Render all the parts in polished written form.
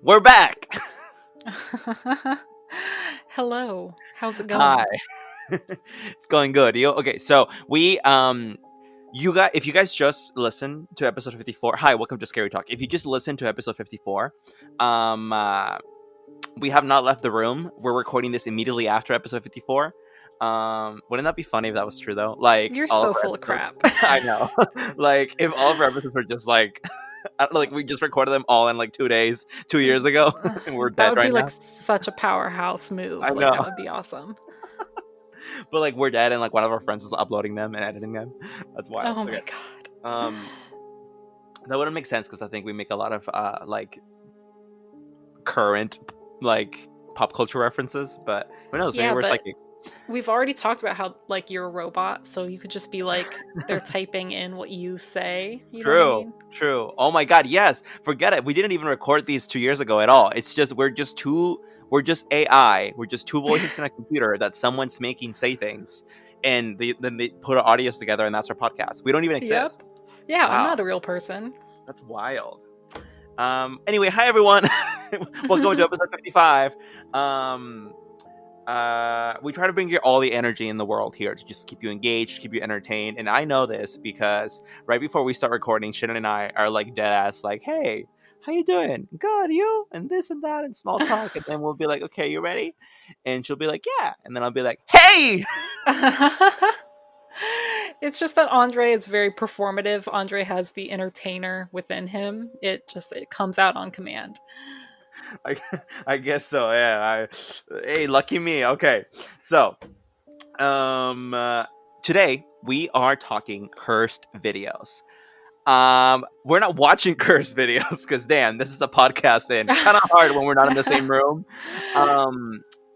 We're back. Hello. How's it Hi. going? It's going good. Okay? So we if you guys just listen to episode 54. Hi, welcome to Scary Talk. If you just listen to episode 54, um, uh, we have not left the room. We're recording this immediately after episode 54. Wouldn't that be funny if that was true though? Like You're all of so our full of episodes. crap. I know. Like if all of our episodes were just like, I don't know, like we just recorded them all in like 2 days, 2 years ago, and we're That dead would be right like now. such a powerhouse move. I Like that know. would be awesome. But like we're dead and like one of our friends is uploading them and editing them. That's wild. Oh Okay. my god. Um that wouldn't make sense because I think we make a lot of like current like pop culture references, but who knows, maybe Yeah, we're but psychics. we've already talked about how like you're a robot, so you could just be like they're typing in what you say. You know what I True. mean? True. Oh my god, yes. Forget it. We didn't even record these 2 years ago at all. It's just we're just AI. We're just two voices in a computer that someone's making say things. And then they put our audios together and that's our podcast. We don't even Yep. exist. Yeah, I'm Wow. not a real person. That's wild. Anyway, hi everyone. Welcome to episode 55. We try to bring you all the energy in the world here to just keep you engaged, keep you entertained. And I know this because right before we start recording, Shannon and I are like dead ass like, hey, how you doing? Good, you? And this and that and small talk. And then we'll be like, okay, you ready? And she'll be like, yeah. And then I'll be like, hey! It's just that Andre is very performative. Andre has the entertainer within him. It comes out on command. I, I guess so, yeah. Hey, lucky me. Okay. So, today we are talking cursed videos. We're not watching cursed videos because damn, this is a podcast and kind of hard when we're not in the same room.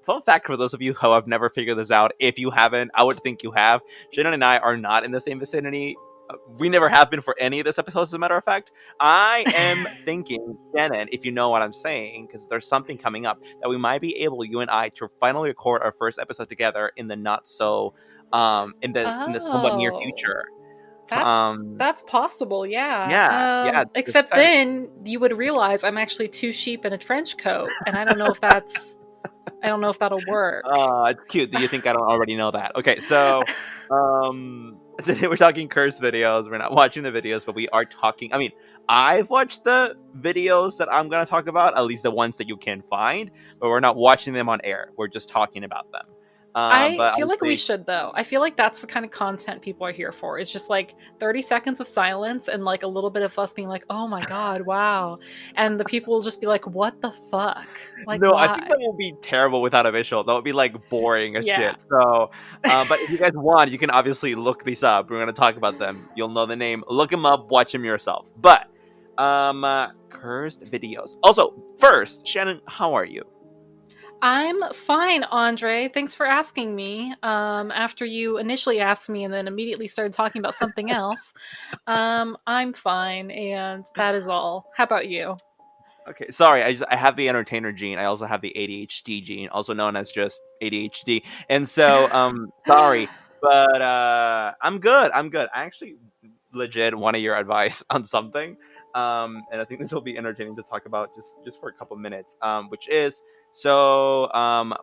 Fun fact for those of you who have never figured this out, if you haven't, I would think you have. Shannon and I are not in the same vicinity. We never have been for any of this episodes, as a matter of fact. I am thinking, Shannon, if you know what I'm saying, because there's something coming up that we might be able, you and I, to finally record our first episode together in the not so, in the somewhat near Oh, future. that's Um, that's possible, yeah. yeah, it's Except exciting. then you would realize I'm actually two sheep in a trench coat, and I don't know if that'll work. It's cute. Do you think I don't already know that? Okay, so today we're talking curse videos. We're not watching the videos, but we are talking. I mean, I've watched the videos that I'm gonna talk about, at least the ones that you can find, but we're not watching them on air. We're just talking about them. I But I feel like we think should though. I feel like that's the kind of content people are here for. It's just like 30 seconds of silence and like a little bit of us being like, "Oh my god, wow." And the people will just be like, "What the fuck?" Like no, I think why? that will be terrible without a visual. That would be like boring as Yeah. shit. So, but if you guys want, you can obviously look these up. We're gonna talk about them. You'll know the name. Look them up. Watch them yourself. But, cursed videos. Also, first, Shannon, how are you? I'm fine, Andre. Thanks for asking me. After you initially asked me and then immediately started talking about something else. I'm fine, and that is all. How about you? Okay, sorry. I have the entertainer gene. I also have the ADHD gene, also known as just ADHD. And so, sorry, but I'm good. I'm good. I actually legit wanted your advice on something, and I think this will be entertaining to talk about just for a couple minutes. Which is so,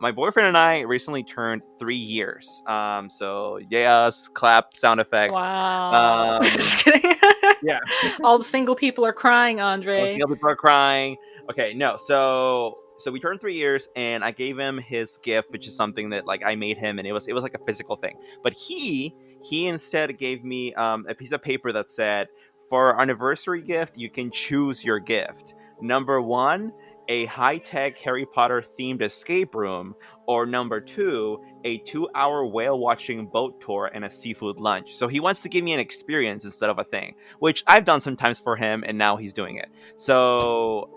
my boyfriend and I recently turned 3 years. So yes, clap sound effect. Wow. Um, Just kidding. yeah. All the single people are crying, Well, Andre. people are crying. Okay, no. So we turned 3 years, and I gave him his gift, which is something that like I made him, and it was like a physical thing. But he instead gave me a piece of paper that said, "For our anniversary gift, you can choose your gift. Number one, a high-tech Harry Potter themed escape room, or number two, a 2-hour whale watching boat tour and a seafood lunch." So he wants to give me an experience instead of a thing, which I've done sometimes for him, and now he's doing it. So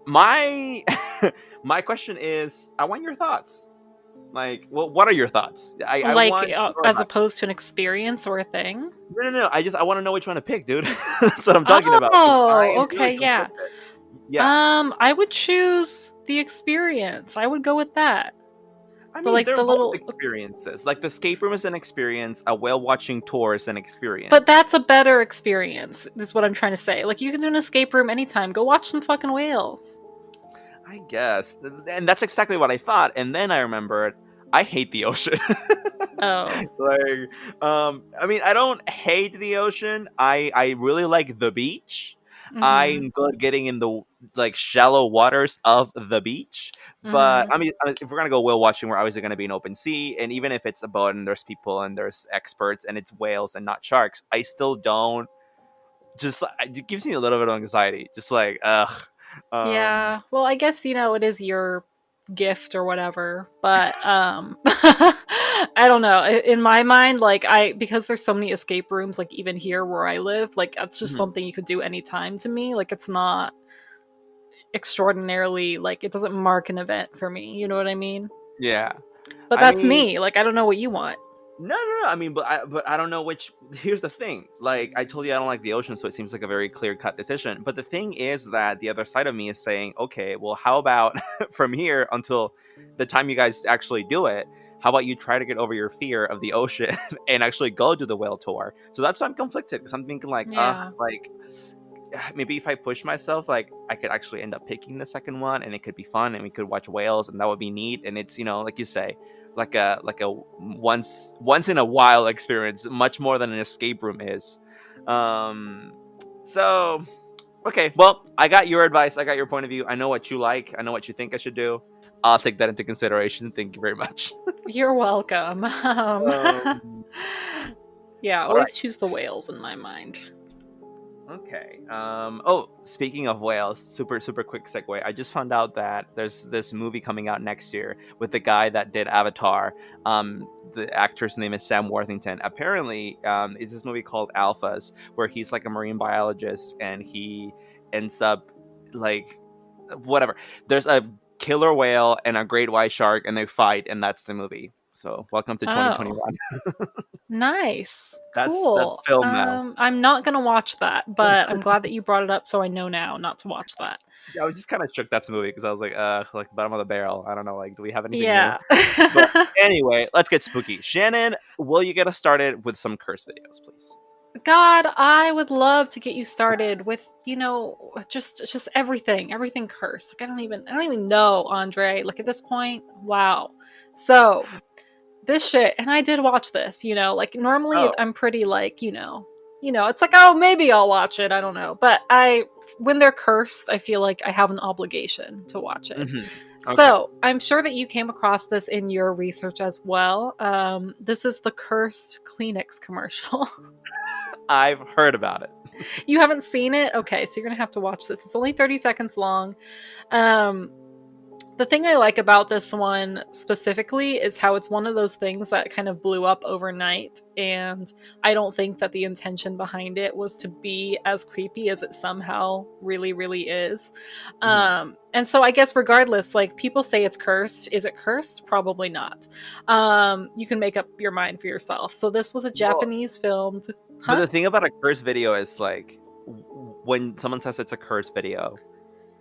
my my question is, I want your thoughts. Like, well, what are your thoughts? I Like, want your as advice. opposed to an experience or a thing? No. I want to know which one to pick, dude. That's what I'm talking about. 'Cause I Oh, am okay, feeling yeah. conflicted. Yeah, I would choose the experience. I would go with that. I The mean like they're the both little experiences. Like the escape room is an experience. A whale watching tour is an But experience. that's a better experience, is what I'm trying to say. Like, you can do an escape room anytime. Go watch some fucking whales. I guess. And that's exactly what I thought. And then I remembered I hate the ocean. Oh. Like, I mean, I don't hate the ocean. I really like the beach. Mm-hmm. I'm good getting in the like shallow waters of the beach. But Mm-hmm. I mean, if we're gonna go whale watching, we're obviously gonna be in open sea. And even if it's a boat and there's people and there's experts and it's whales and not sharks, I still don't. Just it gives me a little bit of anxiety. Just like ugh. Yeah. Well, I guess, it is your gift or whatever, but I don't know. In my mind, like because there's so many escape rooms like even here where I live, like that's just Mhm. something you could do anytime to me. Like it's not extraordinarily like it doesn't mark an event for me, you know what I mean? Yeah. But I that's mean, me. Like I don't know what you want. no. I mean, but I don't know which. Here's the thing. Like I told you, I don't like the ocean, so it seems like a very clear cut decision. But the thing is that the other side of me is saying, okay, well, how about from here until the time you guys actually do it? How about you try to get over your fear of the ocean and actually go do the whale tour? So that's why I'm conflicted because I'm thinking like, Yeah. like maybe if I push myself, like I could actually end up picking the second one, and it could be fun, and we could watch whales, and that would be neat. And it's like you say, like a once in a while experience, much more than an escape room is. Um, so okay, well, I got your advice, I got your point of view. I know what you like, I know what you think I should do. I'll take that into consideration. Thank you very much. You're welcome. um, Yeah, all right. always choose the whales in my mind. Okay. Oh, speaking of whales, super quick segue. I just found out that there's this movie coming out next year with the guy that did Avatar. The actor's name is Sam Worthington. Apparently, it's this movie called Alphas, where he's like a marine biologist and he ends up like whatever. There's a killer whale and a great white shark, and they fight, and that's the movie. So, welcome to Oh. 2021. Nice. That's Cool. film now. I'm not gonna watch that, but I'm glad that you brought it up so I know now not to watch that. Yeah, I was just kind of shook that's the movie because I was like bottom of the barrel. I don't know, like, do we have anything new? Yeah. But anyway, let's get spooky. Shannon, will you get us started with some curse videos, please? God, I would love to get you started with, just everything cursed. Like I don't even know, Andre. Like at this point, wow. So, this shit, and I did watch this, like normally Oh, I'm pretty like, it's like, oh, maybe I'll watch it, I don't know. But when they're cursed, I feel like I have an obligation to watch it. hmm okay. So I'm sure that you came across this in your research as well. This is the cursed Kleenex commercial. I've heard about it. You haven't seen it? Okay, so you're gonna have to watch this. It's only 30 seconds long. Um, the thing I like about this one specifically is how it's one of those things that kind of blew up overnight, and I don't think that the intention behind it was to be as creepy as it somehow really, really is. hmm And so I guess regardless, like people say it's cursed. Is it cursed? Probably not. You can make up your mind for yourself. So this was a Well, Japanese filmed, but huh? the thing about a curse video is like when someone says it's a curse video,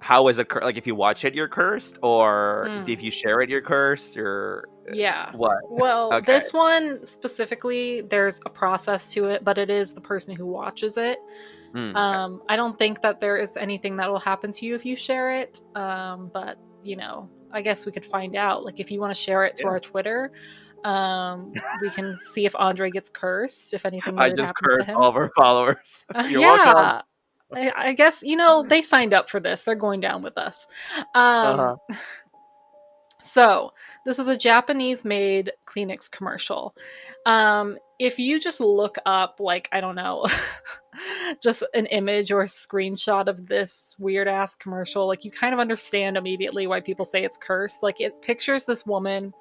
how is it like if you watch it, you're cursed, or Mm. if you share it, you're cursed, or Yeah. what? Well, Okay. this one specifically, there's a process to it, but it is the person who watches it. Okay. I don't think that there is anything that will happen to you if you share it. But I guess we could find out. Like, if you want to share it to Yeah. our Twitter, we can see if Andre gets cursed, if anything I weird just happens to cursed him. all of our followers. You're welcome. Yeah. I guess they signed up for this. They're going down with us. Uh Um, huh. so, this is a Japanese made Kleenex commercial. If you just look up, like, I don't know, just an image or a screenshot of this weird ass commercial, like, you kind of understand immediately why people say it's cursed. Like, it pictures this woman.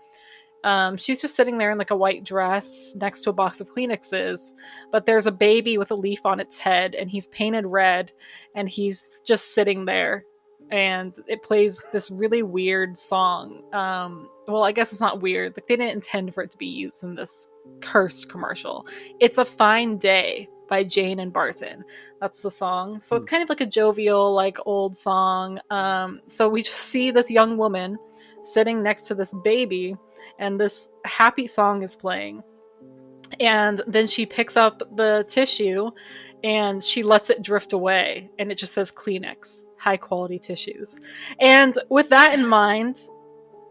She's just sitting there in like a white dress next to a box of Kleenexes, but there's a baby with a leaf on its head, and he's painted red, and he's just sitting there. And it plays this really weird song. Well, I guess it's not weird. Like they didn't intend for it to be used in this cursed commercial. It's a Fine Day by Jane and Barton. That's the song. So it's kind of like a jovial, like old song. So we just see this young woman sitting next to this baby, and this happy song is playing. And then she picks up the tissue and she lets it drift away, and it just says Kleenex. high quality tissues. And with that in mind,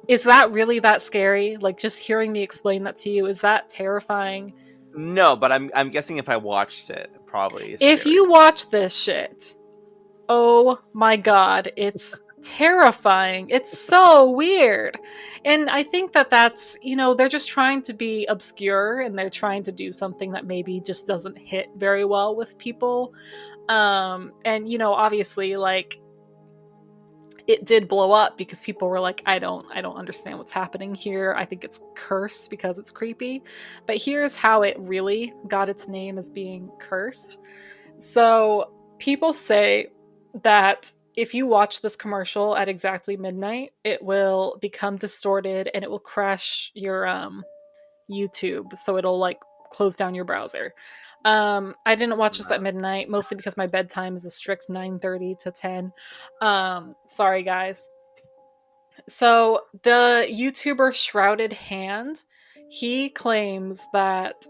is that really that scary? Like, just hearing me explain that to you, is that terrifying? No, but I'm guessing if I watched it, it probably is If scary. you watch this shit, oh my god, it's terrifying. It's so weird. And I think that that's, they're just trying to be obscure, and they're trying to do something that maybe just doesn't hit very well with people. And obviously, like, it did blow up because people were like, I don't understand what's happening here. I think it's cursed because it's creepy. But here's how it really got its name as being cursed. So people say that if you watch this commercial at exactly midnight, it will become distorted and it will crash your YouTube. So it'll like close down your browser. I didn't watch this at midnight, mostly because my bedtime is a strict 9:30 to 10. Sorry guys. So the YouTuber Shrouded Hand, he claims that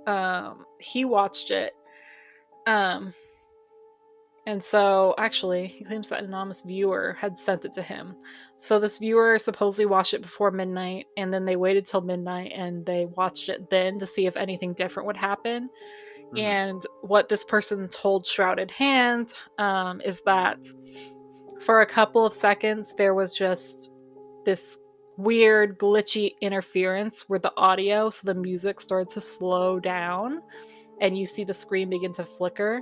he watched it. Um, and so, actually, he claims that an anonymous viewer had sent it to him. So this viewer supposedly watched it before midnight, and then they waited till midnight and they watched it then to see if anything different would happen. Mhm. And what this person told Shrouded Hand is that for a couple of seconds, there was just this weird, glitchy interference with the audio. So the music started to slow down, and you see the screen begin to flicker.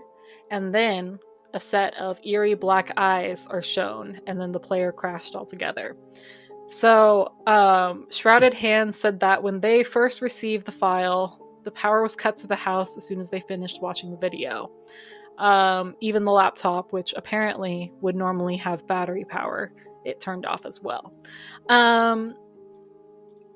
And then a set of eerie black eyes are shown, and then the player crashed altogether. So, Shrouded Hands said that when they first received the file, the power was cut to the house as soon as they finished watching the video. Even the laptop, which apparently would normally have battery power, it turned off as well. Um,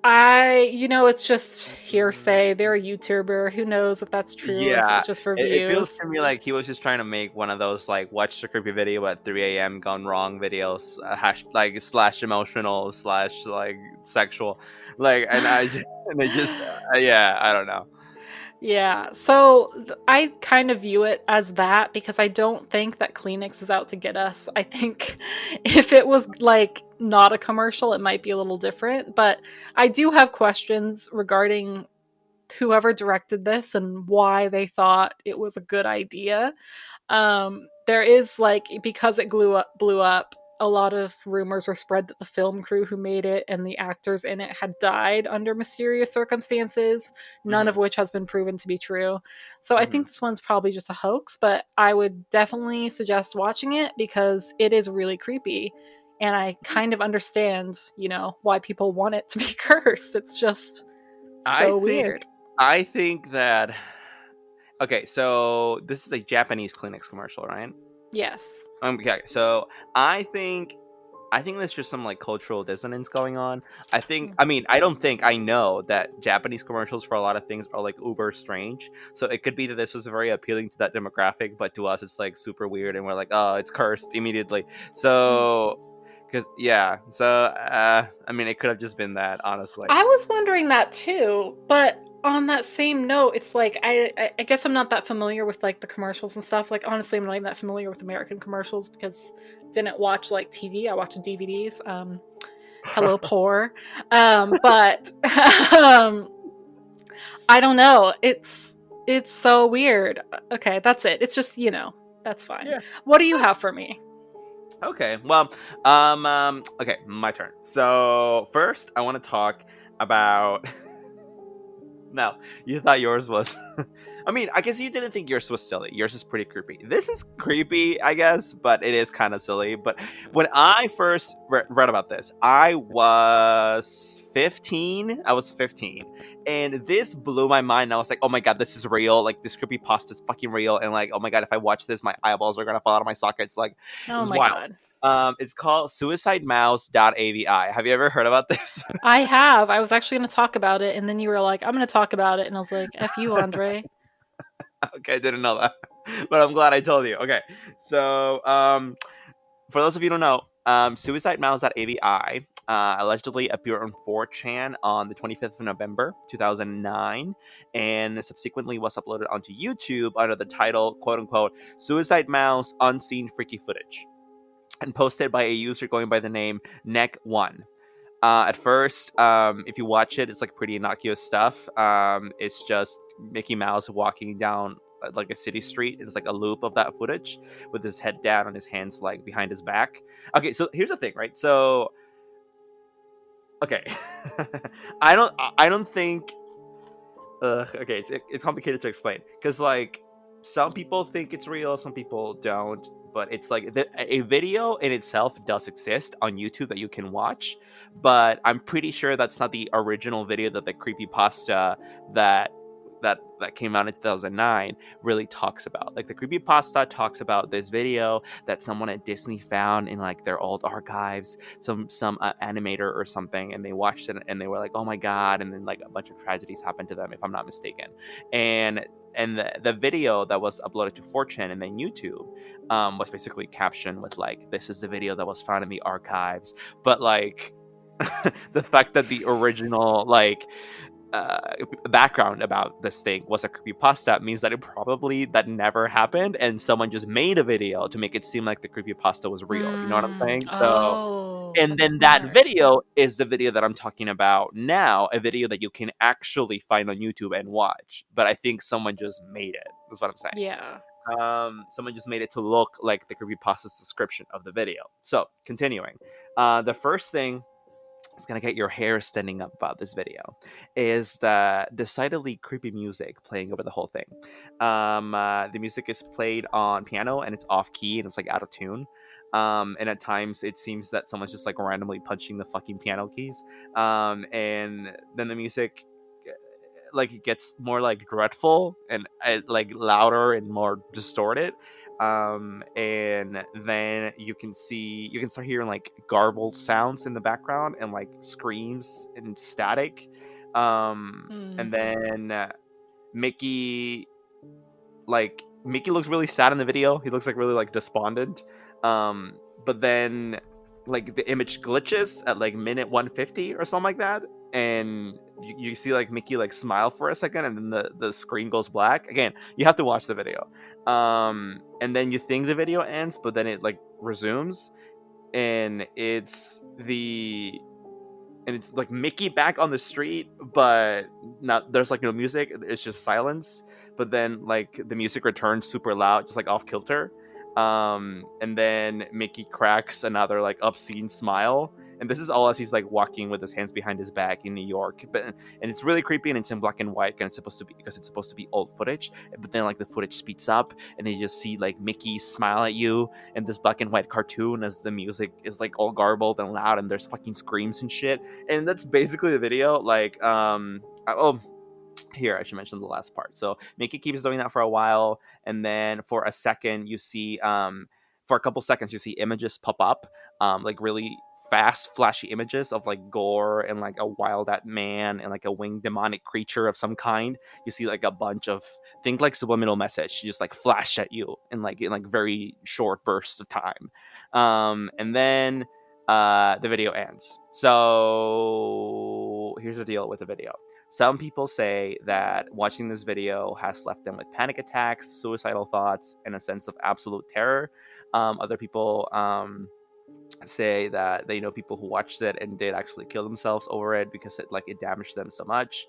it's just hearsay. They're a YouTuber. Who knows if that's true, if Yeah, it's just for it feels views. to me like he was just trying to make one of those like watch the creepy video at 3 a.m. gone wrong videos, hash like slash emotional slash like sexual, like, and I just and they just yeah, I don't know. Yeah, so I kind of view it as that because I don't think that Kleenex is out to get us. I think if it was like not a commercial, it might be a little different. But I do have questions regarding whoever directed this and why they thought it was a good idea. There is like, because it blew up, a lot of rumors were spread that the film crew who made it and the actors in it had died under mysterious circumstances, none of Hmm. which has been proven to be true. So I Hmm. think this one's probably just a hoax, but I would definitely suggest watching it because it is really creepy. And I kind of understand, why people want it to be cursed. It's just I so think weird. I think that okay, so this is a Japanese Kleenex commercial, right? Yes. Okay, so I think I think there's just some like cultural dissonance going on. Mm. I mean, I don't think I know that Japanese commercials for a lot of things are like uber strange. So it could be that this was very appealing to that demographic, but to us, it's like super weird, and we're like, oh, it's cursed immediately. Mm. So, because yeah, so I mean, it could have just been that, honestly. I was wondering that too, but on that same note, it's like I guess I'm not that familiar with like the commercials and stuff. Like honestly, I'm not even that familiar with American commercials because I didn't watch like TV. I watched DVDs. Hello, poor. But um, I don't know. It's so weird. Okay, that's it. It's just that's fine. Yeah. What do you have for me? Okay. Well, okay, my turn. So first, I want to talk about. No, you thought yours was. I mean, I guess you didn't think yours was silly. Yours is pretty creepy. This is creepy, I guess, but it is kind of silly. But when I first read about this, I was 15. I was 15. And this blew my mind. I was like, oh my God, this is real. Like, this creepy pasta is fucking real. And like, oh my God, if I watch this, my eyeballs are going to fall out of my sockets. Like, it Oh was my wild. god. It's called suicidemouse.avi. Have you ever heard about this? I have. I was actually going to talk about it, and then you were like, "I'm going to talk about it," and I was like, "F you, Andre." Okay, I didn't know that, but I'm glad I told you. Okay, so for those of you who don't know, suicidemouse.avi allegedly appeared on 4chan on the 25th of November 2009, and subsequently was uploaded onto YouTube under the title "quote unquote Suicide Mouse Unseen Freaky Footage." and posted by a user going by the name Neck1. At first, if you watch it, it's like pretty innocuous stuff. It's just Mickey Mouse walking down like a city street. It's like a loop of that footage with his head down and his hands like behind his back. Okay, so here's the thing, right? So, okay, I don't think okay, it's complicated to explain because like some people think it's real, some people don't. But it's like a video in itself does exist on YouTube that you can watch, but I'm pretty sure that's not the original video that the creepypasta that that came out in 2009 really talks about. Like the creepypasta talks about this video that someone at Disney found in like their old archives, some animator or something, and they watched it and they were like, oh my god, and then like a bunch of tragedies happened to them, if I'm not mistaken. And the video that was uploaded to 4chan and then YouTube was basically captioned with like, this is the video that was found in the archives. But like the fact that the original like background about this thing was a creepypasta means that it probably that never happened and someone just made a video to make it seem like the creepypasta was real. You know what I'm saying? So Oh, and that's then that smart. video is the video that I'm talking about now, a video that you can actually find on YouTube and watch. But I think someone just made it. That's what I'm saying. Yeah. Someone just made it to look like the creepypasta's description of the video. So, continuing. The first thing that's gonna get your hair standing up about this video is the decidedly creepy music playing over the whole thing. The music is played on piano and it's off key and it's like out of tune. And at times it seems that someone's just like randomly punching the fucking piano keys. And then the music like it gets more like dreadful and like louder and more distorted. And then you can start hearing like garbled sounds in the background and like screams and static. Hmm. And then Mickey Mickey looks really sad in the video. He looks like really like despondent. But then like the image glitches at like minute 150 or something like that, and you see like Mickey like smile for a second, and then the screen goes black again. You have to watch the video. And then you think the video ends, but then it like resumes, and it's like Mickey back on the street, but not there's like no music. It's just silence. But then like the music returns super loud, just like off kilter. And then Mickey cracks another like obscene smile. And this is all as he's like walking with his hands behind his back in New York. And it's really creepy and it's in black and white and it's supposed to be old footage. But then like the footage speeds up and you just see like Mickey smile at you in this black and white cartoon as the music is like all garbled and loud and there's fucking screams and shit. And that's basically the video. Like here I should mention the last part. So Mickey keeps doing that for a while, and then for a second you see for a couple seconds you see images pop up, like really fast flashy images of like gore and like a wild at man and like a winged demonic creature of some kind. You see like a bunch of think like subliminal message just like flash at you in like very short bursts of time. And then the video ends. So here's the deal with the video. Some people say that watching this video has left them with panic attacks, suicidal thoughts, and a sense of absolute terror. Other people say that they know people who watched it and did actually kill themselves over it because it damaged them so much.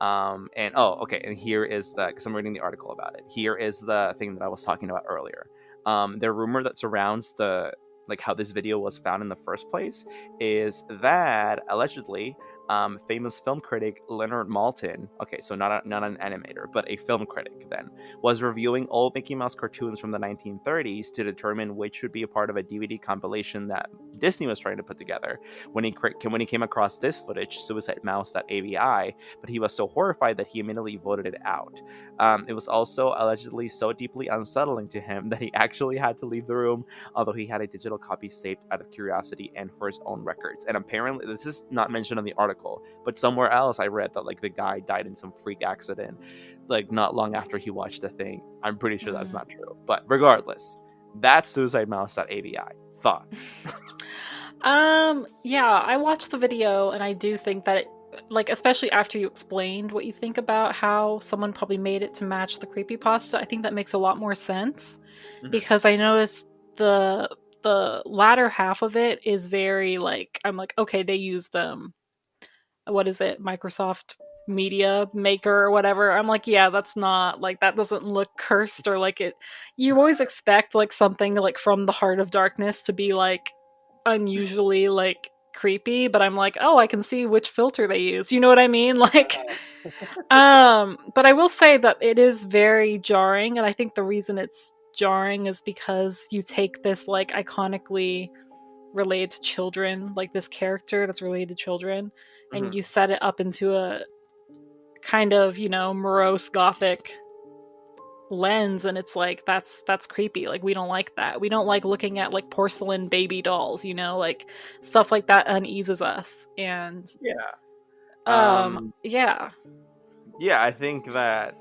And oh, okay, and here is because I'm reading the article about it. Here is the thing that I was talking about earlier. The rumor that surrounds the like how this video was found in the first place is that allegedly famous film critic Leonard Maltin, okay, so not an animator, but a film critic then, was reviewing old Mickey Mouse cartoons from the 1930s to determine which would be a part of a DVD compilation that Disney was trying to put together. When he came across this footage, suicidemouse.avi, but he was so horrified that he immediately voted it out. It was also allegedly so deeply unsettling to him that he actually had to leave the room, although he had a digital copy saved out of curiosity and for his own records. And apparently, this is not mentioned in the article, but somewhere else I read that like the guy died in some freak accident like not long after he watched the thing. I'm pretty sure that's not true, but regardless, that's suicidemouse.avi. Thoughts? Yeah, I watched the video and I do think that it, like, especially after you explained what you think about how someone probably made it to match the creepypasta, I think that makes a lot more sense Mhm. because I noticed the the latter half of it is very like, I'm like, okay, they used what is it, Microsoft Media Maker or whatever. I'm like, yeah, that's not like, that doesn't look cursed or like it. You always expect like something like from the Heart of Darkness to be like unusually like creepy, but I'm like, oh, I can see which filter they use. You know what I mean? Like, but I will say that it is very jarring, and I think the reason it's jarring is because you take this like iconically related to children, like this character that's related to children, and Mhm. you set it up into a kind of, morose gothic lens, and it's like that's creepy. Like, we don't like that. We don't like looking at like porcelain baby dolls, like stuff like that uneases us. And Yeah. Um, yeah. yeah, I think that,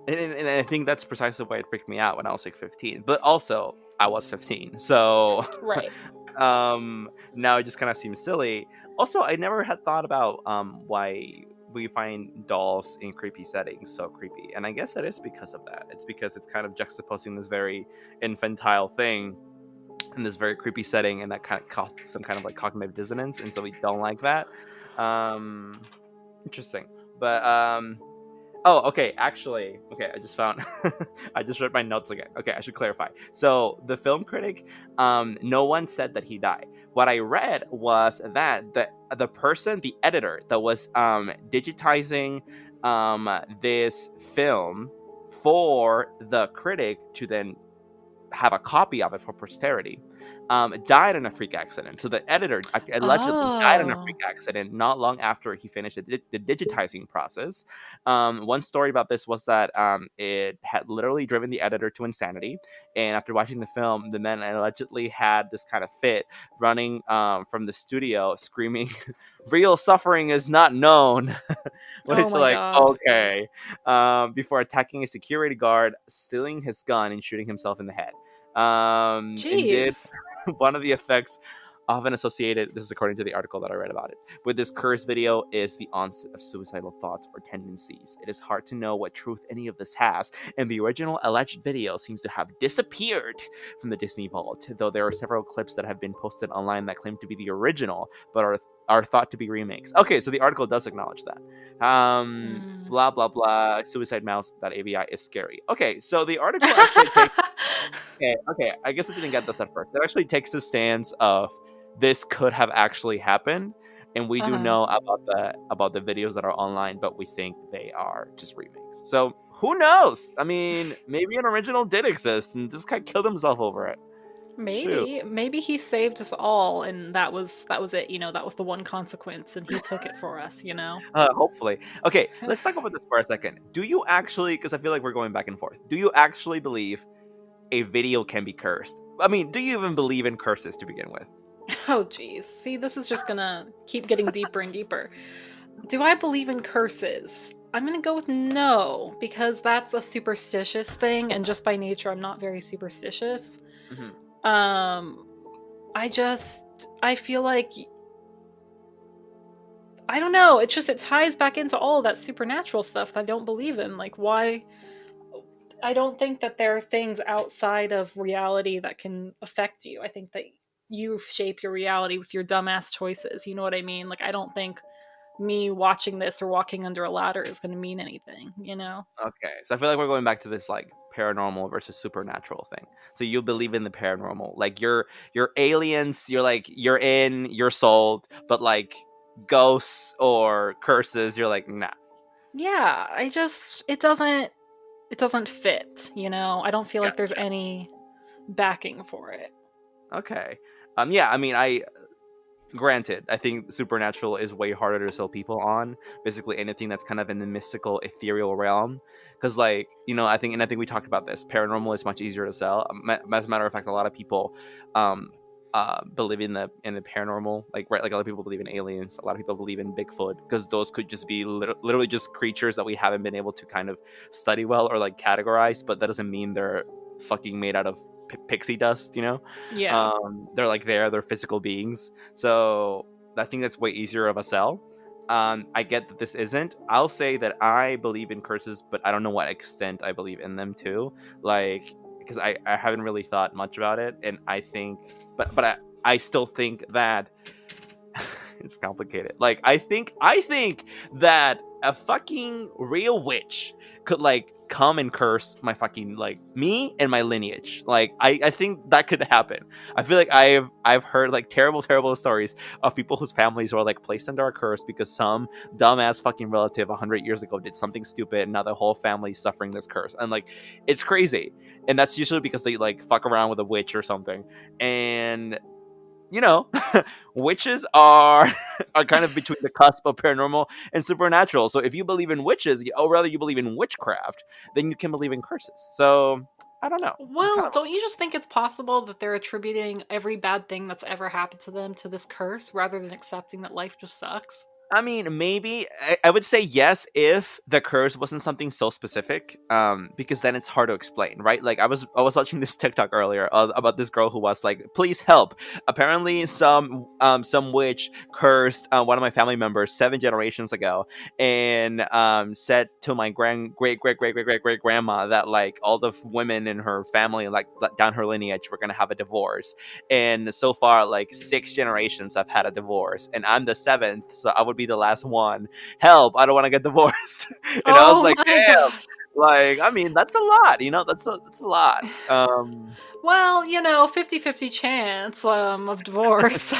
and I think that's precisely why it freaked me out when I was like 15. But also, I was 15, so Right. now it just kind of seems silly. Also, I never had thought about why we find dolls in creepy settings so creepy, and I guess it is because of that. It's because it's kind of juxtaposing this very infantile thing in this very creepy setting, and that kind of causes some kind of like cognitive dissonance, and so we don't like that. Um, Interesting, but oh, okay. Actually, okay. I just found. I just read my notes again. Okay, I should clarify. So the film critic, no one said that he died. What I read was that the person, the editor that was digitizing this film for the critic to then have a copy of it for posterity, died in a freak accident. So the editor allegedly died in a freak Oh. accident not long after he finished the digitizing process. One story about this was that it had literally driven the editor to insanity. And after watching the film, the man allegedly had this kind of fit, running from the studio, screaming, "Real suffering is not known." Oh Which, my like, god. okay. Before attacking a security guard, stealing his gun, and shooting himself in the head. And did Jeez. one of the effects often associated, this is according to the article that I read about it, with this cursed video is the onset of suicidal thoughts or tendencies. It is hard to know what truth any of this has, and the original alleged video seems to have disappeared from the Disney vault, though there are several clips that have been posted online that claim to be the original, but are thought to be remakes. Okay, so the article does acknowledge that. Mm. Blah blah blah. Suicidemouse.avi is scary. Okay, so the article actually takes. Okay. I guess I didn't get this at first. It actually takes the stance of this could have actually happened, and we do Uh-huh. know about the videos that are online, but we think they are just remakes. So who knows? I mean, maybe an original did exist, and this guy killed himself over it. Shoot. Maybe he saved us all, and that was it. That was the one consequence, and he took it for us. Hopefully. Okay, let's talk about this for a second. Do you actually? Because I feel like we're going back and forth. Do you actually believe a video can be cursed? I mean, do you even believe in curses to begin with? Oh, geez. See, this is just gonna keep getting deeper and deeper. Do I believe in curses? I'm gonna go with no, because that's a superstitious thing, and just by nature, I'm not very superstitious. Hmm. Um, I feel like, I don't know, it ties back into all of that supernatural stuff that I don't believe in. Like, why? I don't think that there are things outside of reality that can affect you. I think that you shape your reality with your dumbass choices. You know what I mean? Like, I don't think me watching this or walking under a ladder is going to mean anything? Okay, so I feel like we're going back to this like paranormal versus supernatural thing. So you believe in the paranormal, like you're aliens, you're sold, but like ghosts or curses, you're like nah. Yeah, it doesn't fit. I don't feel like there's Gotcha. any backing for it. Okay. Yeah, I mean, I granted, I think supernatural is way harder to sell people on. Basically, anything that's kind of in the mystical, ethereal realm, because I think we talked about this. Paranormal is much easier to sell. As a matter of fact, a lot of people, um, believe in the paranormal. Like, right, like a lot of people believe in aliens. A lot of people believe in Bigfoot because those could just be literally just creatures that we haven't been able to kind of study well or like categorize. But that doesn't mean they're fucking made out of pixie dust. Yeah. They're like they're physical beings, so I think that's way easier of a sell. I get that this isn't. I'll say that I believe in curses, but I don't know what extent I believe in them too. Like, because I haven't really thought much about it, and I think, but I still think that it's complicated. Like I think that a fucking real witch could like come and curse my fucking like me and my lineage. Like I think that could happen. I feel like I've heard like terrible stories of people whose families were like placed under a curse because some dumbass fucking relative 100 years ago did something stupid and now the whole family's suffering this curse. And like it's crazy. And that's usually because they like fuck around with a witch or something. And you know, witches are are kind of between the cusp of paranormal and supernatural. So if you believe in witches, or rather you believe in witchcraft, then you can believe in curses. So I don't know. I'm kind Well, of don't you just think it's possible that they're attributing every bad thing that's ever happened to them to this curse rather than accepting that life just sucks? I mean, maybe I would say yes if the curse wasn't something so specific, because then it's hard to explain, right? Like I was watching this TikTok earlier about this girl who was like, "Please help!" Apparently, some witch cursed one of my family members 7 generations ago, and said to my great grandma that like all the women in her family, like down her lineage, were gonna have a divorce, and so far like 6 generations I've had a divorce, and I'm the seventh, so I would be the last one. Help, I don't want to get divorced. And I was Oh like, my damn, god. like I mean that's a lot, that's a lot. Well, 50-50 chance of divorce.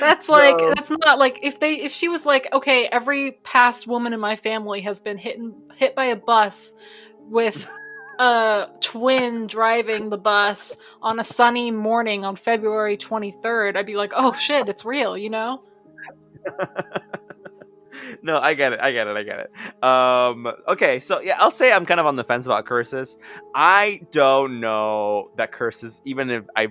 That's like So that's not like if she was like, okay, every past woman in my family has been hit by a bus with a twin driving the bus on a sunny morning on February 23rd, I'd be like, "Oh shit, it's real," you know? no, I get it. Okay, so yeah, I'll say I'm kind of on the fence about curses. I don't know that curses, even if I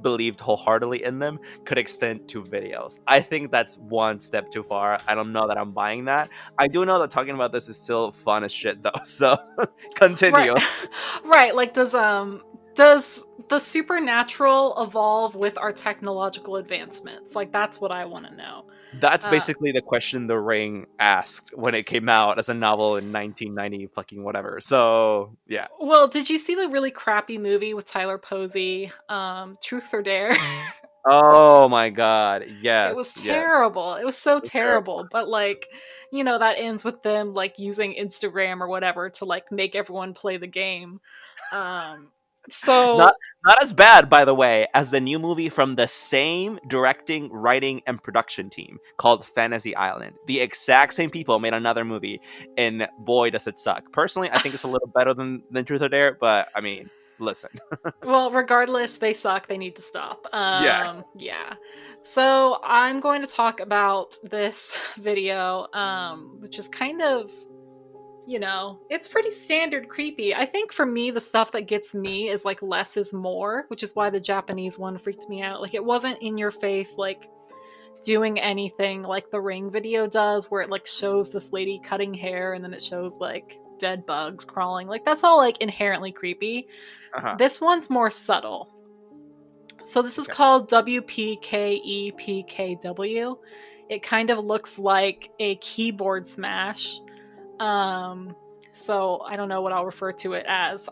believed wholeheartedly in them, could extend to videos. I think that's one step too far. I don't know that I'm buying that. I do know that talking about this is still fun as shit though. So Right. continue. Right, like does the supernatural evolve with our technological advancements? Like that's what I want to know. That's Uh basically the question The Ring asked when it came out as a novel in 1990 fucking whatever. So, yeah. Well, did you see the really crappy movie with Tyler Posey, Truth or Dare? Oh my god. It Yes, was yes, terrible. It was so it's terrible. terrible. But like, that ends with them like using Instagram or whatever to like make everyone play the game. Um, Not so not as bad, by the way, as the new movie from the same directing, writing, and production team called Fantasy Island. The exact same people made another movie, and boy, does it suck. Personally, I think it's a little better than Truth or Dare, but I mean, listen, well, regardless, they suck. They need to stop. yeah. Yeah. So I'm going to talk about this video, which is kind of it's pretty standard creepy. I think for me, the stuff that gets me is like less is more, which is why the Japanese one freaked me out. Like, it wasn't in your face, like doing anything like the Ring video does, where it like shows this lady cutting hair and then it shows like dead bugs crawling. Like, that's all like inherently creepy. Uh huh. This one's more subtle. So, this is Okay. called WPKEPKW. It kind of looks like a keyboard smash. Um, so I don't know what I'll refer to it as.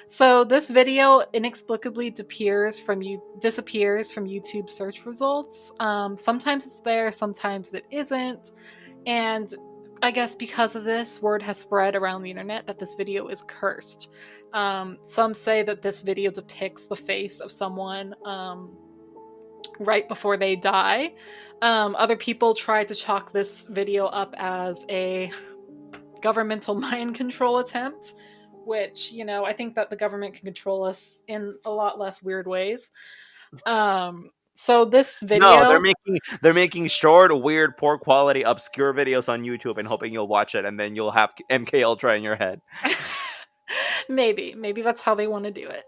So this video inexplicably disappears from YouTube search results. Sometimes it's there, sometimes it isn't, and I guess because of this, word has spread around the internet that this video is cursed. Some say that this video depicts the face of someone right before they die. Other people try to chalk this video up as a governmental mind control attempt, which, I think that the government can control us in a lot less weird ways. So this No, they're video, making short, weird, poor quality, obscure videos on YouTube and hoping you'll watch it, and then you'll have MK Ultra in your head. maybe that's how they want to do it.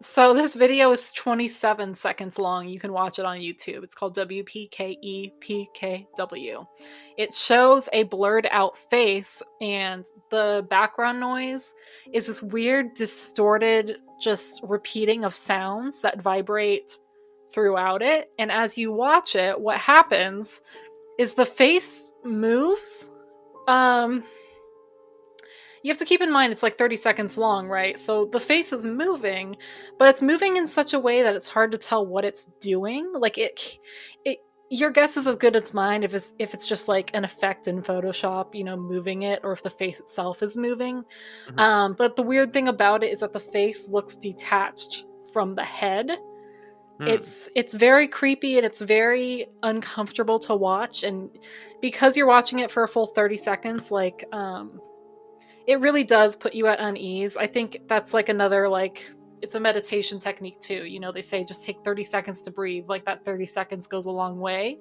So this video is 27 seconds long. You can watch it on YouTube. It's called WPKEPKW. It shows a blurred out face, and the background noise is this weird, distorted, just repeating of sounds that vibrate throughout it. And as you watch it, what happens is the face moves. Um, you have to keep in mind it's like 30 seconds long, right? So the face is moving, but it's moving in such a way that it's hard to tell what it's doing. Like it your guess is as good as mine if it's just like an effect in Photoshop, moving it, or if the face itself is moving. Mhm. But the weird thing about it is that the face looks detached from the head. Hmm. It's very creepy and it's very uncomfortable to watch, and because you're watching it for a full 30 seconds, like it really does put you at unease. I think that's like another, like, it's a meditation technique too. They say just take 30 seconds to breathe. Like that 30 seconds goes a long way.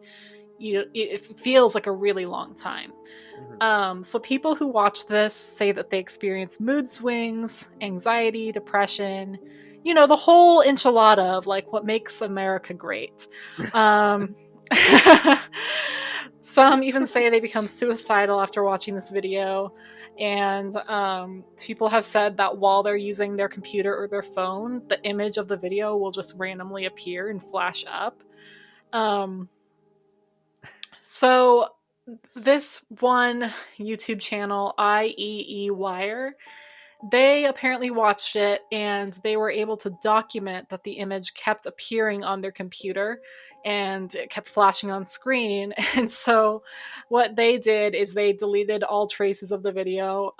It feels like a really long time. Mhm. So people who watch this say that they experience mood swings, anxiety, depression, the whole enchilada of like what makes America great. Um, some even say they become suicidal after watching this video. And people have said that while they're using their computer or their phone, the image of the video will just randomly appear and flash up. Um, so this one YouTube channel, IEE Wire, they apparently watched it and they were able to document that the image kept appearing on their computer and it kept flashing on screen. And so what they did is they deleted all traces of the video,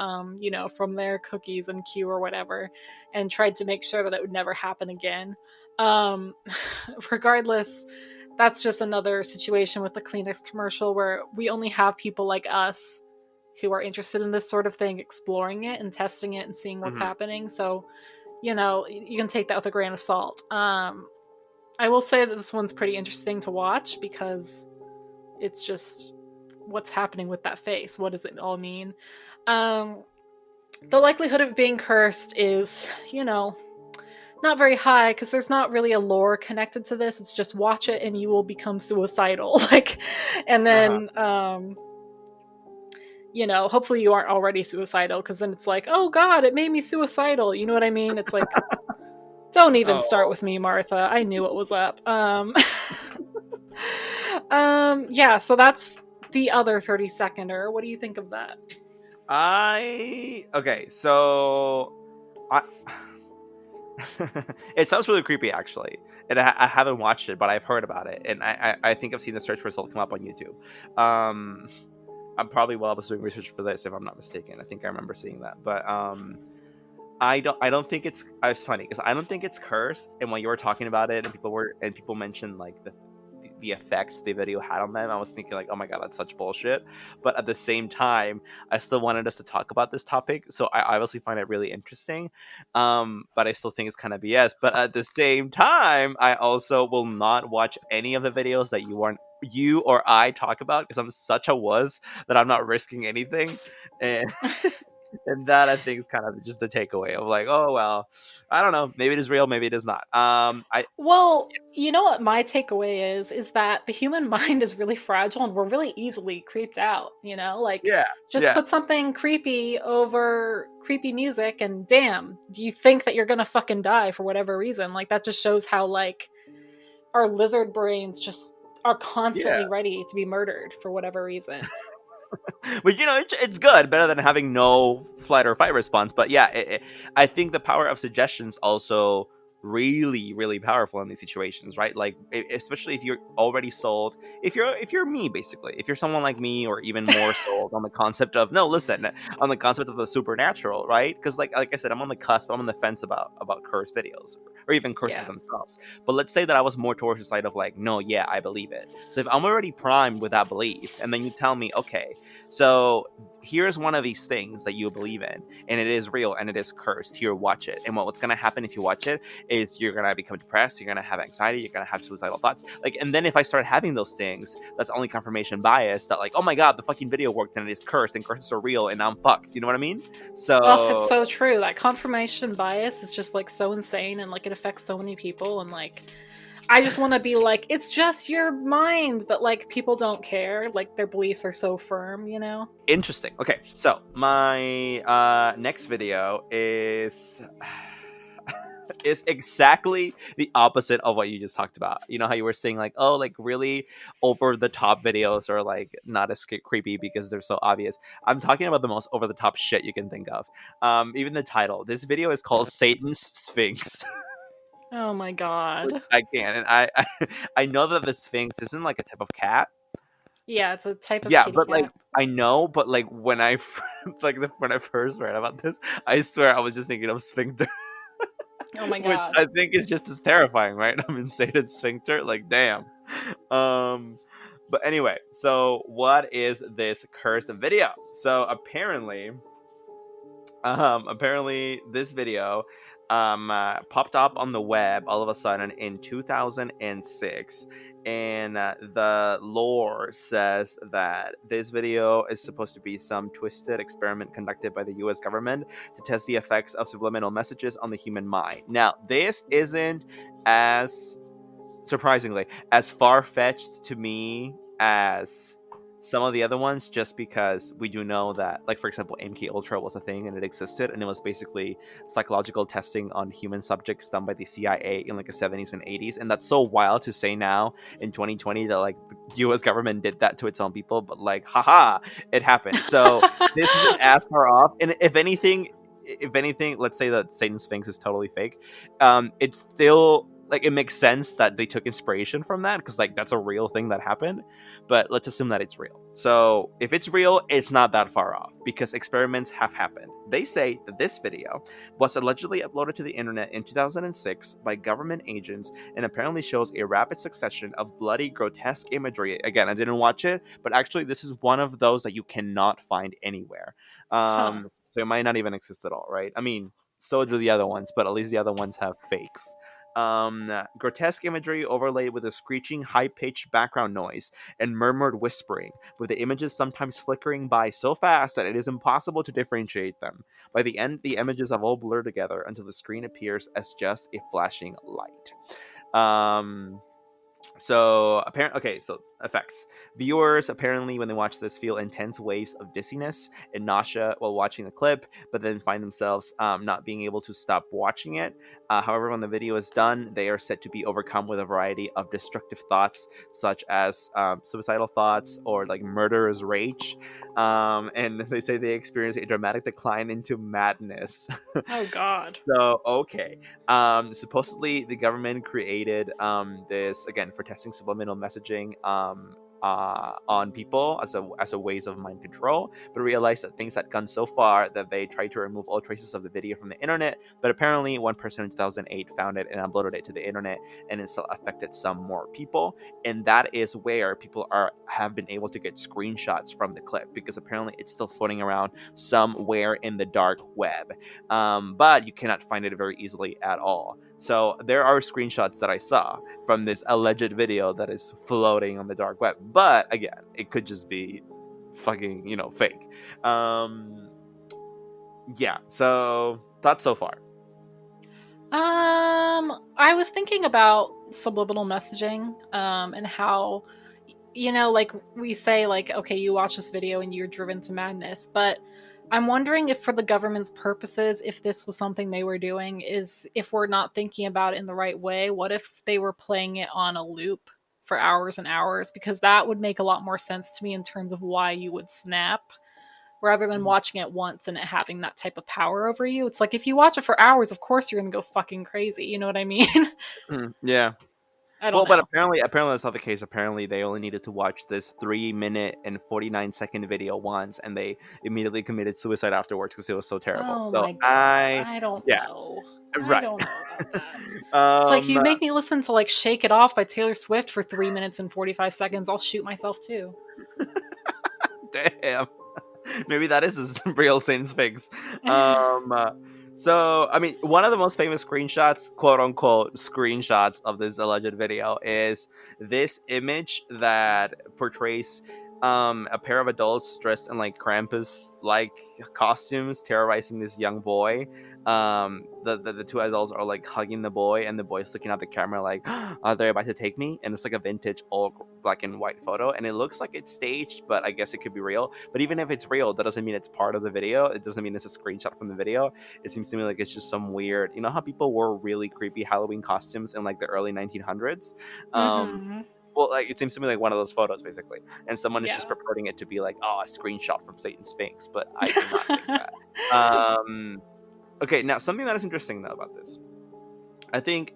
from their cookies and queue or whatever, and tried to make sure that it would never happen again. Um, Regardless, that's just another situation with the Kleenex commercial where we only have people like us who are interested in this sort of thing exploring it and testing it and seeing what's Mhm. happening. So, you can take that with a grain of salt. I will say that this one's pretty interesting to watch because it's just what's happening with that face. What does it all mean? Um, the likelihood of being cursed is, not very high because there's not really a lore connected to this. It's just watch it and you will become suicidal. Like, and Uh-huh. then, hopefully you aren't already suicidal because then it's like, oh God, it made me suicidal. You know what I mean? It's like, don't even start Oh, with me, Martha. I knew it was up. Yeah, so that's the other 30-seconder. What do you think of that? I okay. So I it sounds really creepy, actually, and I haven't watched it, but I've heard about it, and I think I've seen the search result come up on YouTube. Um, I'm probably while I was doing research for this, if I'm not mistaken. I think I remember seeing that, but I don't think it's funny because I don't think it's cursed. And when you were talking about it, and people mentioned like the effects the video had on them, I was thinking like, oh my god, that's such bullshit. But at the same time, I still wanted us to talk about this topic, so I obviously find it really interesting. But I still think it's kind of BS. But at the same time, I also will not watch any of the videos that you or I talk about because I'm such a wuss that I'm not risking anything. And and that I think is kind of just the takeaway of like, oh well, I don't know, maybe it is real, maybe it is not. I Well, you know what my takeaway is that the human mind is really fragile and we're really easily creeped out, Like, Yeah, just yeah, put something creepy over creepy music and damn, you think that you're going to fucking die for whatever reason. Like that just shows how like our lizard brains just are yeah. constantly ready to be murdered for whatever reason. But it's good, better than having no flight or fight response. But yeah, I think the power of suggestions also really really powerful in these situations, right? Like especially if you're already sold, if you're me, basically, if you're someone like me or even more sold on the concept of, no, listen, on the concept of the supernatural, right? Because like I said, I'm on the cusp, I'm on the fence about cursed videos or even curses Yeah. themselves. But let's say that I was more towards the side of like, no, yeah, I believe it. So if I'm already primed with that belief, and then you tell me, okay, so here's one of these things that you believe in, and it is real and it is cursed. Here, watch it. And what's gonna happen if you watch it is you're gonna become depressed, you're gonna have anxiety, you're gonna have suicidal thoughts. Like, and then if I start having those things, that's only confirmation bias that like, oh my god, the fucking video worked and it is cursed and curses are real and I'm fucked. You know what I mean? Oh, it's So so true. That confirmation bias is just like so insane and like it affects so many people and like I just want to be like, it's just your mind, but like people don't care. Like their beliefs are so firm. interesting. Okay, so my next video is is exactly the opposite of what you just talked about. You know how you were saying like, oh, like really over the top videos are like not as creepy because they're so obvious. I'm talking about the most over the top shit you can think of. Even the title. This video is called Satan's Sphinx. Oh my Which god. I can, and I know that the Sphinx isn't like a type of cat. Yeah, it's a type of Yeah, kitty but like cat. I know, but like when when I first read about this, I swear I was just thinking of sphincter. Oh my Which god. I think is just as terrifying, right? I'm insane sphincter, like damn. Um, but anyway, so what is this cursed video? So apparently this video popped up on the web all of a sudden in 2006, and the lore says that this video is supposed to be some twisted experiment conducted by the US government to test the effects of subliminal messages on the human mind. Now this isn't as surprisingly as far-fetched to me as some of the other ones, just because we do know that, like for example, MK Ultra was a thing and it existed, and it was basically psychological testing on human subjects done by the CIA in like the 70s and 80s. And that's so wild to say now in 2020 that like the US government did that to its own people, but like haha, it happened. So this isn't as far off. And if anything, let's say that Satan Sphinx is totally fake. It's still like it makes sense that they took inspiration from that, because like that's a real thing that happened. But let's assume that it's real. So if it's real, it's not that far off, because experiments have happened. They say that this video was allegedly uploaded to the internet in 2006 by government agents, and apparently shows a rapid succession of bloody, grotesque imagery. Again, I didn't watch it, but actually this is one of those that you cannot find anywhere. Huh. So it might not even exist at all, right? I mean, so do the other ones, but at least the other ones have fakes. Grotesque imagery overlaid with a screeching, high-pitched background noise and murmured whispering, with the images sometimes flickering by so fast that it is impossible to differentiate them. By the end, the images have all blurred together until the screen appears as just a flashing light. Um, so effects. Viewers apparently, when they watch this, feel intense waves of dizziness and nausea while watching the clip, but then find themselves not being able to stop watching it. However, when the video is done, they are said to be overcome with a variety of destructive thoughts, such as suicidal thoughts or like murderous rage. And they say they experience a dramatic decline into madness. Oh god. So okay, supposedly the government created this again for testing subliminal messaging on people as a ways of mind control, but realized that things had gone so far that they tried to remove all traces of the video from the internet. But apparently, one person in 2008 found it and uploaded it to the internet, and it still affected some more people. And that is where people have been able to get screenshots from the clip, because apparently it's still floating around somewhere in the dark web. But you cannot find it very easily at all. So there are screenshots that I saw from this alleged video that is floating on the dark web. But again, it could just be fucking, fake. Yeah, so thoughts so far. I was thinking about subliminal messaging, and how, like we say, like, okay, you watch this video and you're driven to madness, but I'm wondering if for the government's purposes, if this was something they were doing, is if we're not thinking about it in the right way, what if they were playing it on a loop for hours and hours? Because that would make a lot more sense to me in terms of why you would snap rather than watching it once and it having that type of power over you. It's like if you watch it for hours, of course you're gonna go fucking crazy. You know what I mean? Yeah. I don't Well, but know. apparently that's not the case. Apparently, they only needed to watch this 3 minute and 49-second video once, and they immediately committed suicide afterwards because it was so terrible. Oh So my god, I don't yeah, know. I right. don't know about that. It's like um, you make me listen to like "Shake It Off" by Taylor Swift for 3 minutes and 45 seconds. I'll shoot myself too. damn. Maybe that is a real Satan's Sphinx. Um, uh, so, I mean, one of the most famous screenshots, quote unquote, screenshots of this alleged video is this image that portrays a pair of adults dressed in like Krampus like costumes terrorizing this young boy. The two adults are like hugging the boy, and the boy's looking at the camera like, are they about to take me? And it's like a vintage old black and white photo, and it looks like it's staged, but I guess it could be real. But even if it's real, that doesn't mean it's part of the video. It doesn't mean it's a screenshot from the video. It seems to me like it's just some weird, you know how people wore really creepy Halloween costumes in like the early 1900s. um Mm-hmm. well, like, it seems to me like one of those photos, basically, and someone is just Yeah. purporting it to be like, oh, a screenshot from Satan's Sphinx, but I do not think that. Okay, now something that is interesting though about this, I think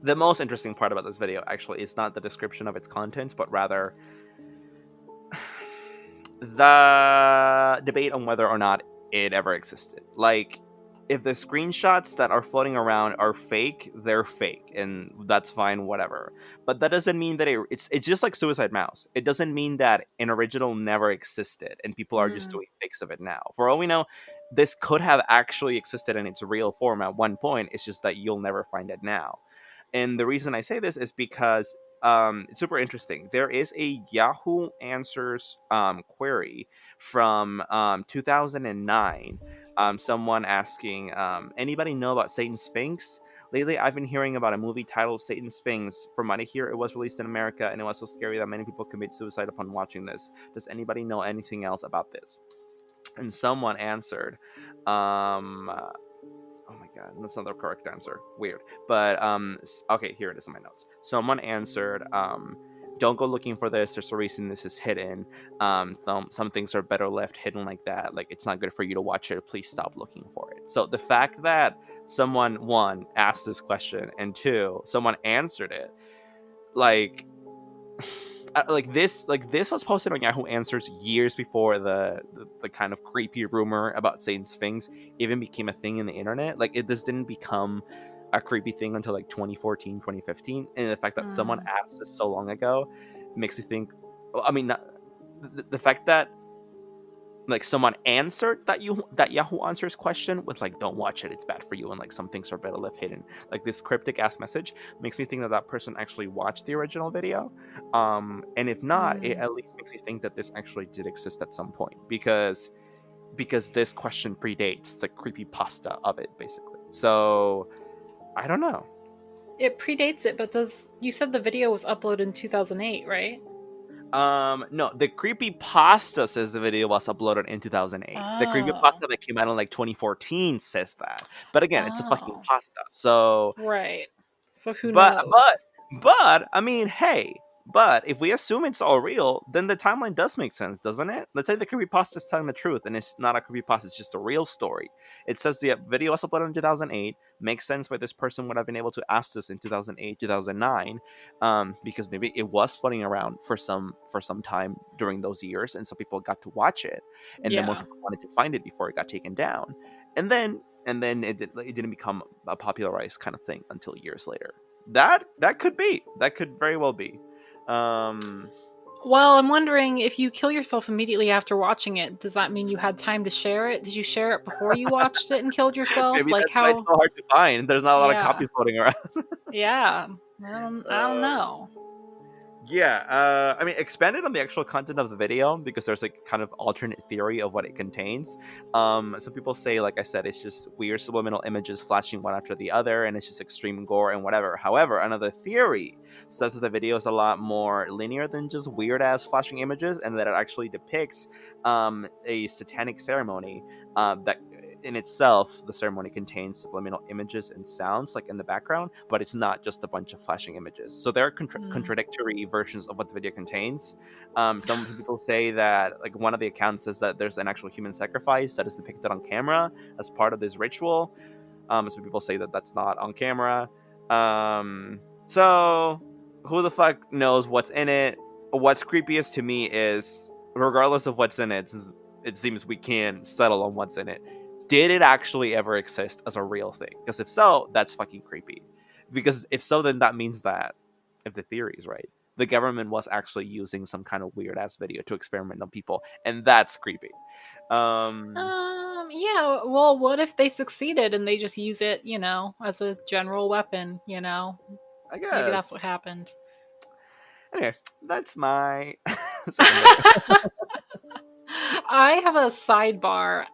the most interesting part about this video actually is not the description of its contents, but rather the debate on whether or not it ever existed. Like, if the screenshots that are floating around are fake, they're fake, and that's fine, whatever. But that doesn't mean that it's just like Suicide Mouse. It doesn't mean that an original never existed and people are just Mm. doing fakes of it now. For all we know, this could have actually existed in its real form at one point. It's just that you'll never find it now. And the reason I say this is because it's super interesting. There is a Yahoo Answers query from 2009. Someone asking, anybody know about Satan's Sphinx? Lately, I've been hearing about a movie titled Satan's Sphinx. From what I hear, it was released in America, and it was so scary that many people commit suicide upon watching this. Does anybody know anything else about this? And someone answered, um, oh my god, that's not the correct answer. Weird. But okay, here it is in my notes. Someone answered, don't go looking for this. There's a reason this is hidden. Some things are better left hidden like that. Like, it's not good for you to watch it. Please stop looking for it. So the fact that someone, one, asked this question, and two, someone answered it, like this was posted on Yahoo Answers years before the kind of creepy rumor about Saint Sphinx even became a thing in the internet. Like, this didn't become a creepy thing until like 2014, 2015. And the fact that someone Mm. asked this so long ago makes me think, I mean, the fact that like someone answered that Yahoo Answers question with like, don't watch it, it's bad for you, and like some things are better left hidden, like this cryptic ass message, makes me think that that person actually watched the original video. And if not, it Mm. at least makes me think that this actually did exist at some point, because this question predates the creepy pasta of it, basically. So I don't know. It predates it, but you said the video was uploaded in 2008, right? No, the creepy pasta says the video was uploaded in 2008. The creepy Oh. pasta that came out in like 2014 says that. But again, it's a fucking Oh. pasta. So, Right. So who but but knows? but I mean, hey, but if we assume it's all real, then the timeline does make sense, doesn't it? Let's say the creepypasta is telling the truth and it's not a creepypasta, it's just a real story. It says the video was uploaded in 2008. Makes sense why this person would have been able to ask this in 2008, 2009, because maybe it was floating around for some time during those years, and some people got to watch it, and then more Yeah. people wanted to find it before it got taken down, and then it didn't become a popularized kind of thing until years later. That could be. That could very well be. Um, Well, I'm wondering if you kill yourself immediately after watching it, does that mean you had time to share it? Did you share it before you watched it and killed yourself? maybe Like that's why it's how so hard to find. There's not a lot of Yeah. copies floating around. Yeah. I don't know. Yeah, I mean, expanded on the actual content of the video, because there's like kind of alternate theory of what it contains. Some people say, like I said, it's just weird subliminal images flashing one after the other, and it's just extreme gore and whatever. However, another theory says that the video is a lot more linear than just weird ass flashing images, and that it actually depicts a satanic ceremony that in itself, the ceremony contains subliminal images and sounds like in the background, but it's not just a bunch of flashing images. So there are Mm. contradictory versions of what the video contains. Some people say that, like, one of the accounts says that there's an actual human sacrifice that is depicted on camera as part of this ritual. Some people say that that's not on camera. So who the fuck knows what's in it? What's creepiest to me is, regardless of what's in it, since it seems we can settle on what's in it, did it actually ever exist as a real thing? Because if so, that's fucking creepy. Because if so, then that means that, if the theory is right, the government was actually using some kind of weird ass video to experiment on people, and that's creepy. Um, Yeah, well, what if they succeeded and they just use it, as a general weapon, I Maybe that's guess. what happened. Anyway, that's my second bit. I have a sidebar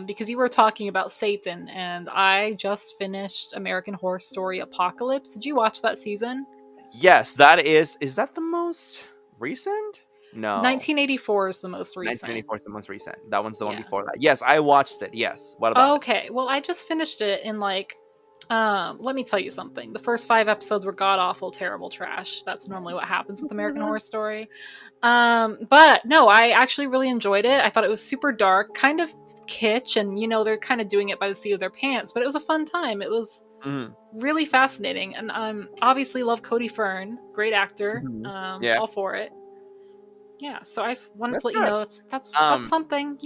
because you were talking about Satan, and I just finished American Horror Story Apocalypse. Did you watch that season? Yes, that is. Is that the most recent? No. 1984 is the most recent. 1984 is the most recent. That one's the one Yeah. before that. Yes, I watched it. Yes. What about it? Okay, well, I just finished it in like, let me tell you something. The first 5 episodes were god awful, terrible trash. That's normally what happens with American Horror Story. But no, I actually really enjoyed it. I thought it was super dark, kind of kitsch, and they're kind of doing it by the seat of their pants, but it was a fun time. It was Mhm. really fascinating, and obviously love Cody Fern, great actor. Mhm. Yeah, All for it. Yeah, so I just wanted that's to let you good. know that's Um, something,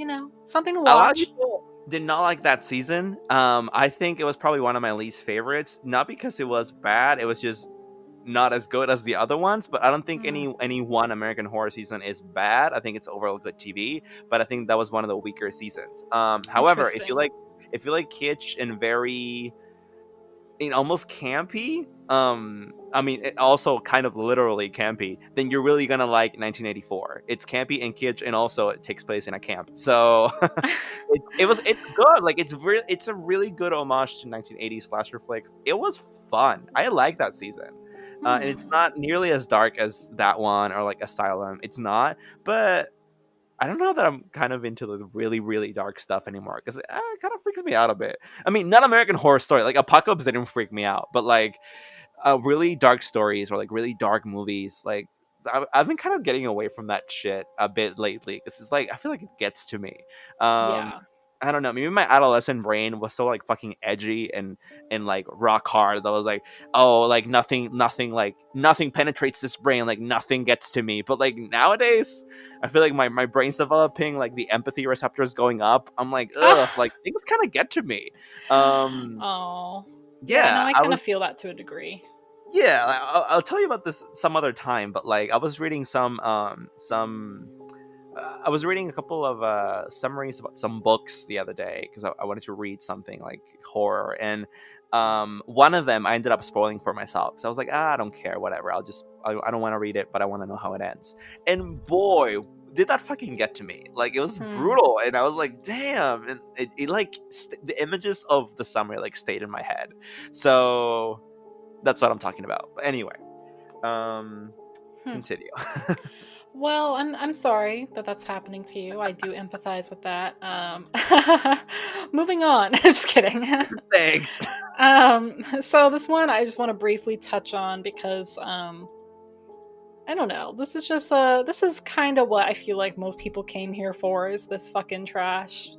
something to a lot of watch. people did not like that season. I think it was probably one of my least favorites. Not because it was bad, it was just not as good as the other ones. But I don't think Hmm, any one American Horror season is bad. I think it's overall good TV. But I think that was one of the weaker seasons. However, interesting. if you like kitsch and very almost campy, I mean it also kind of literally campy, then you're really gonna like 1984. It's campy and kitsch, and also it takes place in a camp, so it's good. Like it's a really good homage to 1980s slasher flicks. It was fun. I like that season. And it's Hmm. not nearly as dark as that one or like Asylum. It's not, but I don't know that I'm kind of into the really, really dark stuff anymore because it kind of freaks me out a bit. I mean, not American Horror Story. Like Apocalypse didn't freak me out, but like really dark stories or like really dark movies, like I've been kind of getting away from that shit a bit lately because it's like I feel like it gets to me. Um, Yeah. I don't know. Maybe my adolescent brain was so like fucking edgy and like rock hard that was like, oh, like nothing penetrates this brain, like nothing gets to me. But like nowadays, I feel like my brain's developing, like the empathy receptors going up. I'm like, ugh, Ah. like things kind of get to me. Um, Oh. Yeah, no, yeah, I I kind was of feel that to a degree. yeah, I'll tell you about this some other time. But like, I was reading I was reading a couple of summaries about some books the other day because I wanted to read something like horror, and one of them I ended up spoiling for myself. So I was like, I don't care, whatever. I don't want to read it, but I want to know how it ends. And boy, did that fucking get to me. Like it was Hmm. brutal, and I was like, damn. And it like the images of the summary like stayed in my head. So that's what I'm talking about. But anyway, um, Hmm. continue. Well, I'm sorry that that's happening to you. I do empathize with that. Moving on. Just kidding. Thanks. So this one I just want to briefly touch on because I don't know. This is kind of what I feel like most people came here for is this fucking trash.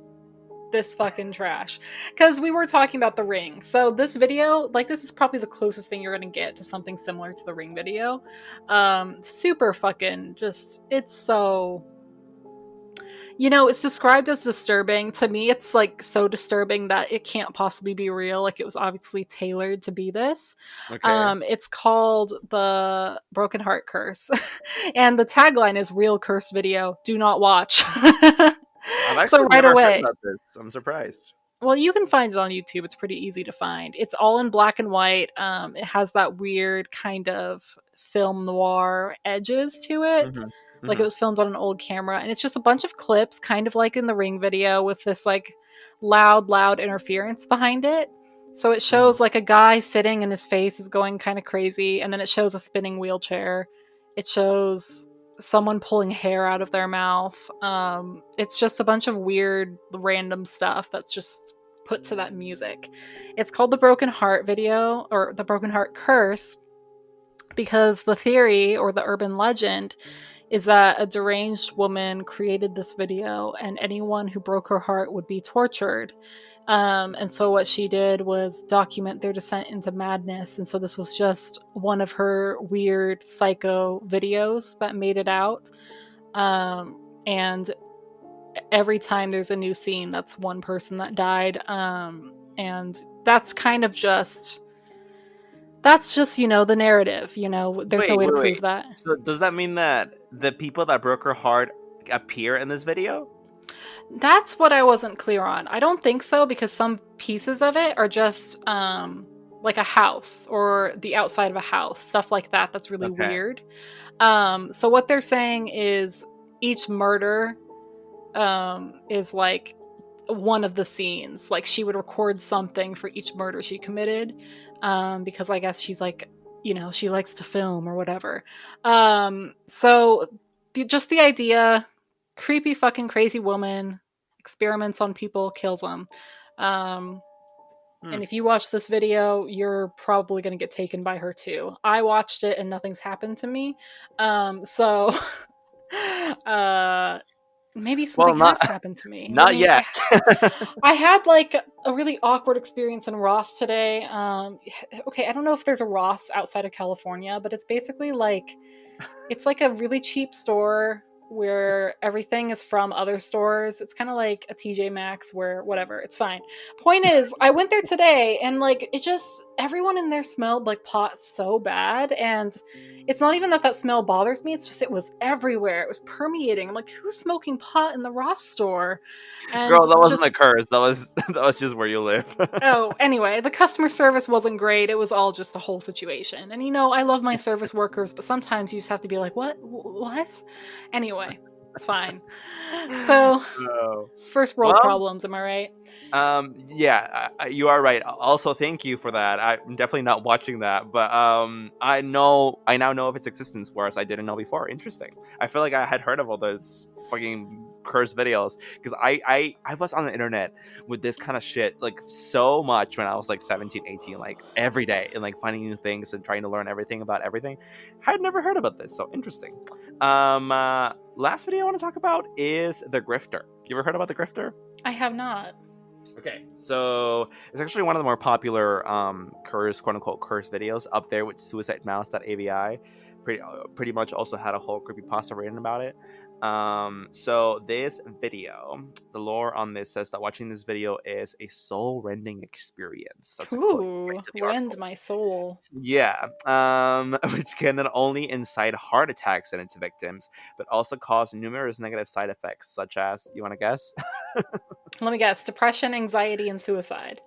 This fucking trash. Because we were talking about the ring. So this video, like this is probably the closest thing you're gonna get to something similar to the ring video. Super fucking just it's so it's described as disturbing. To me, it's like so disturbing that it can't possibly be real. Like it was obviously tailored to be this. Okay. It's called the Broken Heart Curse. And the tagline is real curse video. Do not watch. I've So actually right never heard away, about this. I'm surprised. well, you can find it on YouTube. It's pretty easy to find. It's all in black and white. It has that weird kind of film noir edges to it. Hmm. Like it Hmm. was filmed on an old camera. And it's just a bunch of clips, kind of like in the Ring video, with this like loud interference behind it. So it Hmm. shows like a guy sitting and his face is going kind of crazy. And then it shows a spinning wheelchair. It shows someone pulling hair out of their mouth. It's just a bunch of weird, random stuff that's just put to that music. It's called the Broken Heart video or the Broken Heart Curse because the theory or the urban legend is that a deranged woman created this video and anyone who broke her heart would be tortured. And so what she did was document their descent into madness. And so this was just one of her weird psycho videos that made it out. And every time there's a new scene, that's one person that died. And that's just the narrative. There's no way to prove Wait. that. So does that mean that the people that broke her heart appear in this video? That's what I wasn't clear on. I don't think so because some pieces of it are just like a house or the outside of a house, stuff like that. That's really Okay. weird. So what they're saying is each murder is like one of the scenes. Like she would record something for each murder she committed because I guess she's like she likes to film or whatever. So just the idea, creepy fucking crazy woman experiments on people, kills them. Hmm. And if you watch this video, you're probably going to get taken by her too. I watched it and nothing's happened to me. So uh maybe Well, something not has happened to me. I not mean, yet. I had like a really awkward experience in Ross today. Okay, I don't know if there's a Ross outside of California, but it's like a really cheap store where everything is from other stores. It's kind of like a TJ Maxx where whatever, it's fine. Point is, I went there today and like it just everyone in there smelled like pot so bad, and it's not even that smell bothers me, it's just it was everywhere. It was permeating. I'm like, who's smoking pot in the Ross store? And Girl, that wasn't a just curse. That was just where you live. oh, anyway, the customer service wasn't great. It was all just a whole situation. And I love my service workers, but sometimes you just have to be like, "What? What?" Anyway, it's fine. So, Oh. first world Well, problems, am I right? yeah, you are right. Also, thank you for that. I'm definitely not watching that, but I now know of its existence, whereas I didn't know before. Interesting. I feel like I had heard of all those fucking cursed videos because I was on the internet with this kind of shit like so much when I was like 17, 18, like every day, and like finding new things and trying to learn everything about everything. I had never heard about this, so interesting. Last video I want to talk about is the Grifter. You ever heard about the Grifter? I have not. Okay, so it's actually one of the more popular curse, quote unquote, curse videos, up there with suicidemouse.avi. Pretty much also had a whole creepypasta written about it. So this video, the lore on this says that watching this video is a soul-rending experience. That's a quote right Ooh, to the rend article. my soul. Yeah, which can not only incite heart attacks in its victims, but also cause numerous negative side effects, such as, you want to guess? Let me guess, depression, anxiety, and suicide.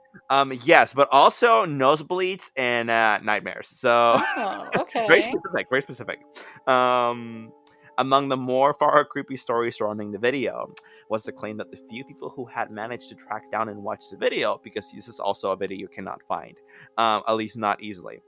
Yes, but also nosebleeds and nightmares. So Oh, very okay. specific, very specific. Um, among the more far creepy stories surrounding the video was the claim that the few people who had managed to track down and watch the video, because this is also a video you cannot find, at least not easily.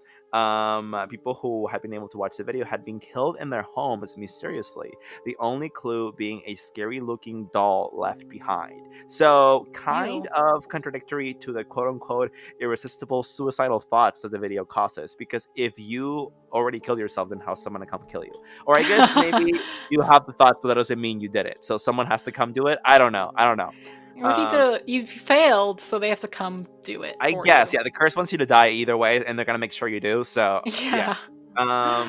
People who had been able to watch the video had been killed in their homes mysteriously. The only clue being a scary-looking doll left behind. So, kind Ew. of contradictory to the quote-unquote irresistible suicidal thoughts that the video causes. Because if you already killed yourself, then how's someone to come kill you? Or I guess maybe you have the thoughts, but that doesn't mean you did it. So someone has to come do it. I don't know. I don't know. Or you've failed, so they have to come do it I for guess, you. yeah, the curse wants you to die either way, and they're gonna make sure you do. So yeah. Yeah.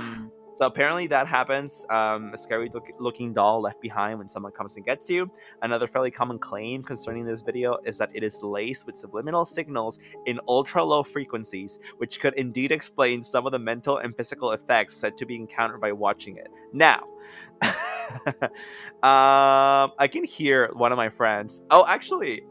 So apparently that happens. A scary looking doll left behind when someone comes and gets you. Another fairly common claim concerning this video is that it is laced with subliminal signals in ultra low frequencies, which could indeed explain some of the mental and physical effects said to be encountered by watching it. Now, I can hear one of my friends. Oh, actually,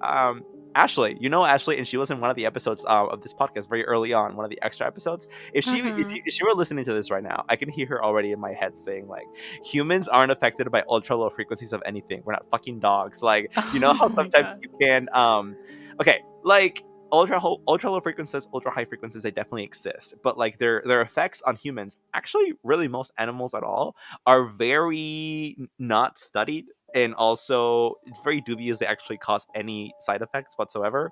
Ashley, you know Ashley, and she was in one of the episodes of this podcast very early on, one of the extra episodes. Mm-hmm. If she were listening to this right now, I can hear her already in my head saying like, humans aren't affected by ultra low frequencies of anything. We're not fucking dogs. Like, you know how Oh my sometimes god. you can okay, like ultra low frequencies, ultra high frequencies, they definitely exist, but like their effects on humans, actually, really most animals at all, are very not studied, and also it's very dubious they actually cause any side effects whatsoever.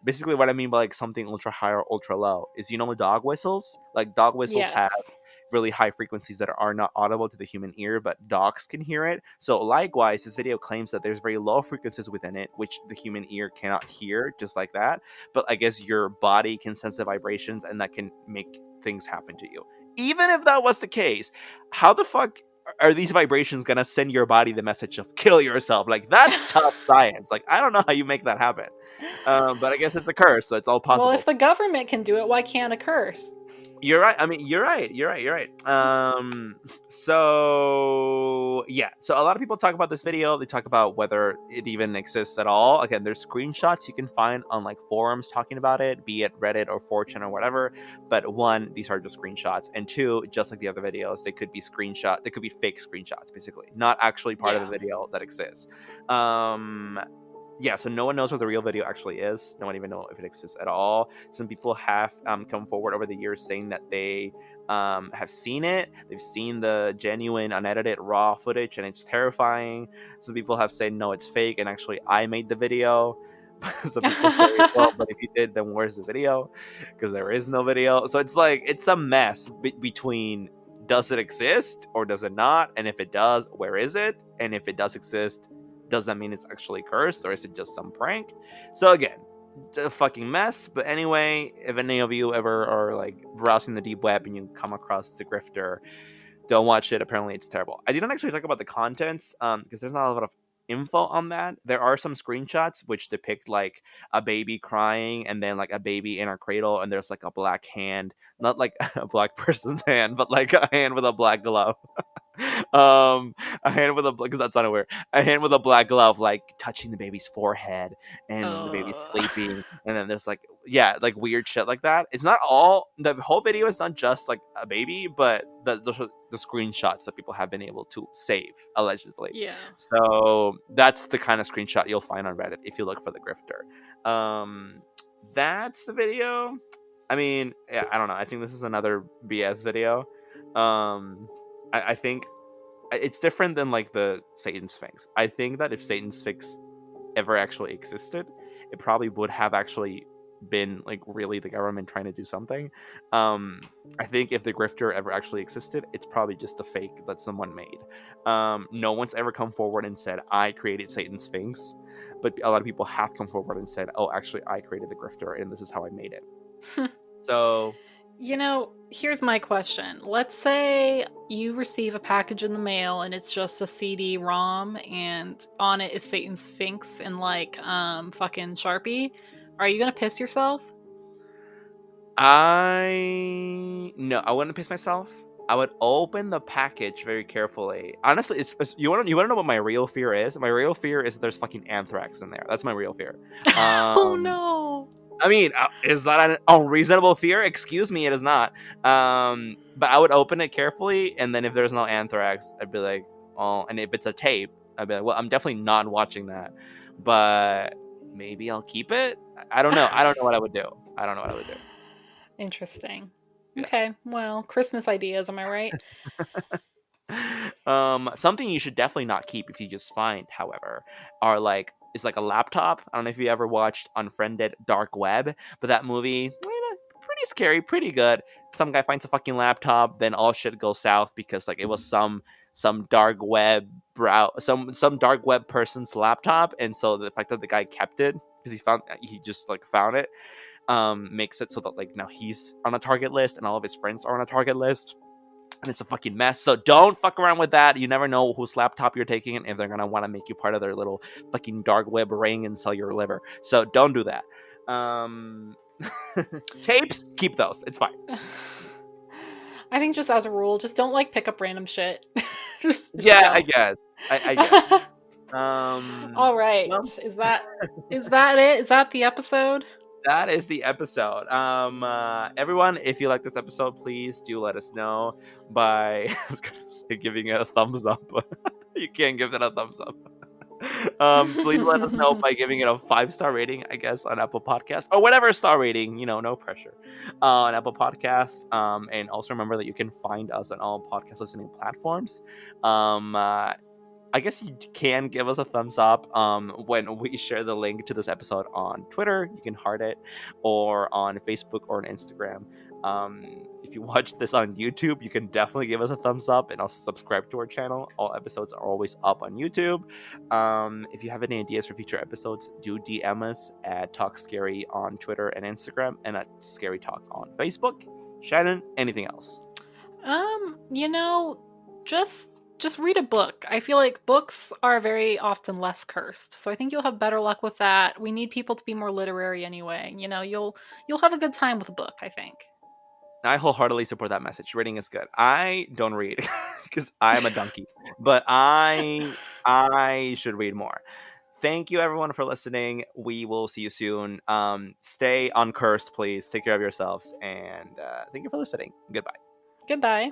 Basically what I mean by like something ultra high or ultra low is, dog whistles, like dog whistles have Yes. really high frequencies that are not audible to the human ear, but dogs can hear it. So likewise, this video claims that there's very low frequencies within it which the human ear cannot hear, just like that, but I guess your body can sense the vibrations and that can make things happen to you. Even if that was the case, how the fuck are these vibrations gonna send your body the message of kill yourself? Like, that's tough science. Like, I don't know how you make that happen. But I guess it's a curse, so it's all Well, if possible. the government can do it, why can't a curse? You're right. I mean, you're right. You're right. So yeah. So a lot of people talk about this video. They talk about whether it even exists at all. Again, there's screenshots you can find on like forums talking about it, be it Reddit or 4chan or whatever. But one, these are just screenshots, and two, just like the other videos, they could be they could be fake screenshots, basically, not actually part of the Yeah. video that exists. Um, Yeah, so no one knows what the real video actually is. No one even know if it exists at all. Some people have come forward over the years saying that they have seen it. They've seen the genuine, unedited, raw footage, and it's terrifying. Some people have said no, it's fake, and actually I made the video. Some people say, well, but if you did, then where's the video? Because there is no video. So it's like it's a mess between does it exist or does it not, and if it does, where is it? And if it does exist, does that mean it's actually cursed or is it just some prank? So again, a fucking mess. But anyway, if any of you ever are like browsing the deep web and you come across the Grifter, don't watch it. Apparently it's terrible. I didn't actually talk about the contents because there's not a lot of info on that. There are some screenshots which depict like a baby crying and then like a baby in a cradle and there's like a black hand, not like a black person's hand, but like a hand with a black glove. A hand with a because that's unaware. A hand with a black glove, like touching the baby's forehead, and the baby's Oh, sleeping. And then there's like, yeah, like weird shit like that. It's not all. The whole video is not just like a baby, but the screenshots that people have been able to save allegedly. yeah. So that's the kind of screenshot you'll find on Reddit if you look for the Grifter. That's the video. I mean, yeah, I don't know. I think this is another BS video. I think it's different than like the Satan Sphinx. I think that if Satan Sphinx ever actually existed, it probably would have actually been like really the government trying to do something. I think if the Grifter ever actually existed, it's probably just a fake that someone made. No one's ever come forward and said I created Satan Sphinx, but a lot of people have come forward and said, oh, actually I created the Grifter and this is how I made it. So Here's my question. Let's say you receive a package in the mail and it's just a CD-ROM and on it is Satan's Sphinx in like fucking Sharpie. Are you gonna piss yourself? I wouldn't piss myself. I would open the package very carefully. Honestly, you want to know what my real fear is? My real fear is that there's fucking anthrax in there. That's my real fear. Oh Um, no. I mean, is that an unreasonable fear? Excuse me, it is not. But I would open it carefully, and then if there's no anthrax, I'd be like, oh, and if it's a tape, I'd be like, well, I'm definitely not watching that. But maybe I'll keep it. I don't know. I don't know what I would do. I don't know what I would do. Interesting. Yeah. Okay, well, Christmas ideas, am I right? Something you should definitely not keep if you just find, however, are like is like a laptop. I don't know if you ever watched Unfriended Dark Web, but that movie, pretty scary, pretty good. Some guy finds a fucking laptop, then all shit goes south because like it was some dark web some dark web person's laptop, and so the fact that the guy kept it because he just like found it makes it so that like now he's on a target list and all of his friends are on a target list and it's a fucking mess. So don't fuck around with that. You never know whose laptop you're taking and if they're gonna want to make you part of their little fucking dark web ring and sell your liver. So don't do that. Tapes, keep those. It's fine. I think just as a rule, just don't like pick up random shit. just Yeah, I don't. guess. I guess. Um, All right. well, Is that it? Is that the episode? that is the episode. Everyone, if you like this episode, please do let us know by I was gonna say giving it a thumbs up. You can't give it a thumbs up. Please let us know by giving it a 5-star rating, I guess, on Apple Podcasts or whatever star rating. No pressure on Apple Podcasts. And also remember that you can find us on all podcast listening platforms. I guess you can give us a thumbs up when we share the link to this episode on Twitter. You can heart it, or on Facebook or on Instagram. If you watch this on YouTube, you can definitely give us a thumbs up and also subscribe to our channel. All episodes are always up on YouTube. If you have any ideas for future episodes, do DM us at Talk Scary on Twitter and Instagram, and at Scary Talk on Facebook. Shannon, anything else? You know, just read a book. I feel like books are very often less cursed. So I think you'll have better luck with that. We need people to be more literary anyway. You'll have a good time with a book, I think. I wholeheartedly support that message. Reading is good. I don't read because I'm a donkey, but I should read more. Thank you everyone for listening. We will see you soon. Stay uncursed, please. Take care of yourselves, and thank you for listening. Goodbye. Goodbye.